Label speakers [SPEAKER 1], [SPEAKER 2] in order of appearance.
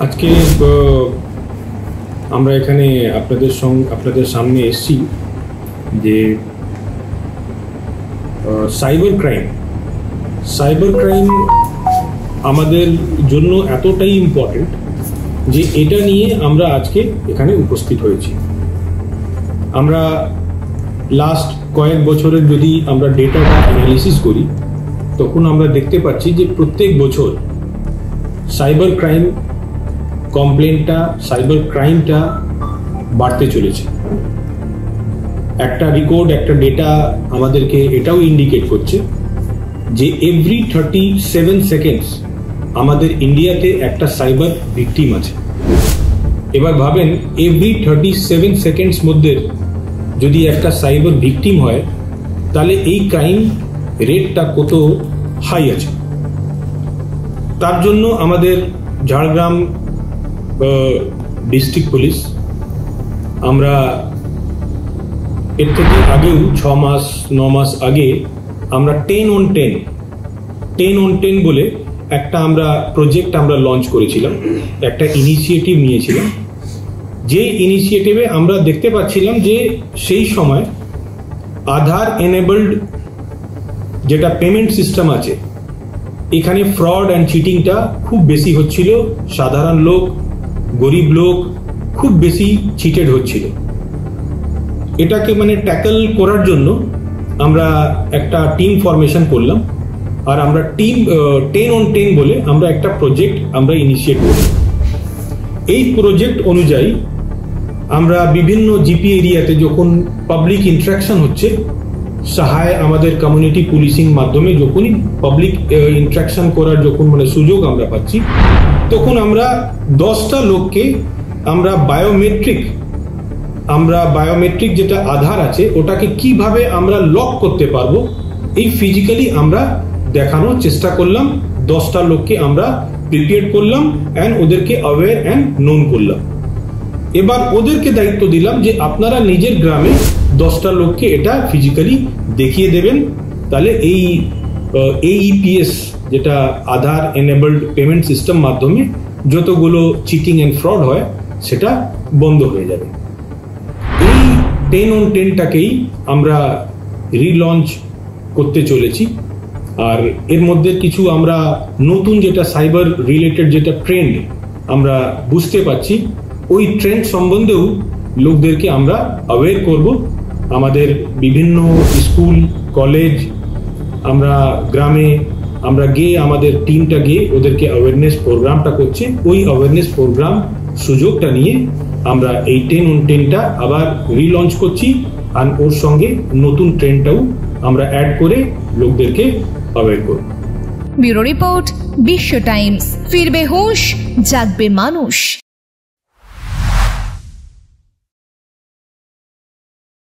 [SPEAKER 1] আজকে আমরা এখানে আপনাদের সামনে এসেছি যে সাইবার ক্রাইম আমাদের জন্য এতটাই ইম্পর্টেন্ট যে এটা নিয়ে আমরা আজকে এখানে উপস্থিত হয়েছি। আমরা লাস্ট কয়েক বছরের যদি আমরা ডেটাটা অ্যানালিসিস করি তখন আমরা দেখতে পাচ্ছি যে প্রত্যেক বছর সাইবার ক্রাইমটা বাড়তে চলেছে। একটা রেকর্ড, একটা ডেটা আমাদেরকে এটাও ইন্ডিকেট করছে যে এভরি 37 সেকেন্ডস আমাদের ইন্ডিয়াতে একটা সাইবার ভিকটিম আছে। এবার ভাবেন, এভরি 37 সেকেন্ডস মধ্যে যদি একটা সাইবার ভিকটিম হয় তাহলে এই ক্রাইম রেটটা কত হাই আছে। তার জন্য আমাদের ঝাড়গ্রাম ডিস্ট্রিক্ট পুলিশ, আমরা এর থেকে আগেও 6-9 মাস আগে আমরা 10 on 10 বলে একটা প্রজেক্ট আমরা লঞ্চ করেছিলাম, একটা ইনিশিয়েটিভ নিয়েছিলাম। যে ইনিশিয়েটিভে আমরা দেখতে পাচ্ছিলাম যে সেই সময় আধার এনেবলড যেটা পেমেন্ট সিস্টেম আছে এখানে ফ্রড অ্যান্ড চিটিংটা খুব বেশি হচ্ছিল। সাধারণ লোক, গরিব লোক খুব বেশি চিটেড হচ্ছিল। এটাকে ট্যাকল করার জন্য আমরা একটা টিম ফরমেশন করলাম, আর আমরা টিম 10 on 10 বলে আমরা একটা প্রজেক্ট আমরা ইনিশিয়েট করি। এই প্রজেক্ট অনুযায়ী আমরা বিভিন্ন জিপি এরিয়াতে যখন পাবলিক ইন্টারাকশন হচ্ছে, আমাদের কমিউনিটি পুলিশিং মাধ্যমে যখনই পাবলিক ইন্টারাকশন করার সুযোগ আমরা পাচ্ছি, তখন আমরা 10টা লোককে আমরা বায়োমেট্রিক যেটা আধার আছে ওটাকে কিভাবে আমরা লক করতে পারবো এই ফিজিক্যালি আমরা দেখানোর চেষ্টা করলাম। 10টা লোককে আমরা প্রিপেয়ার করলাম অ্যান্ড ওদেরকে অ্যাওয়্যার অ্যান্ড নোন করলাম। এবার ওদেরকে দায়িত্ব দিলাম যে আপনারা নিজের গ্রামে 10টা লোককে এটা ফিজিক্যালি দেখিয়ে দেবেন, তাহলে এই AEPS যেটা আধার এনেবলড পেমেন্ট সিস্টেম মাধ্যমে যতগুলো চিটিং অ্যান্ড ফ্রড হয় সেটা বন্ধ হয়ে যাবে। এই 10 on 10টাকেই আমরা রিলঞ্চ করতে চলেছি। আর এর মধ্যে কিছু আমরা নতুন যেটা সাইবার রিলেটেড যেটা ট্রেন্ড আমরা বুঝতে পারছি, ওই ট্রেন্ড সম্বন্ধেও লোকদেরকে আমরা অ্যাওয়্যার করব। আমাদের বিভিন্ন স্কুল, কলেজ, আমরা গ্রামে আমরা গিয়ে আমাদের টিমটা গিয়ে ওদেরকে অ্যাওয়ারনেস প্রোগ্রামটা করছে। ওই অ্যাওয়ারনেস প্রোগ্রাম সুযোগটা নিয়ে আমরা এই 10 on 10টা আবার রিলঞ্চ করছি, আর ওর সঙ্গে নতুন ট্রেন্ডটাও আমরা অ্যাড করে লোকদেরকে অ্যাওয়্যার করব।
[SPEAKER 2] ব্যুরো রিপোর্ট, বিশ্ব টাইমস। ফিরবে হুঁশ, জাগবে মানুষ।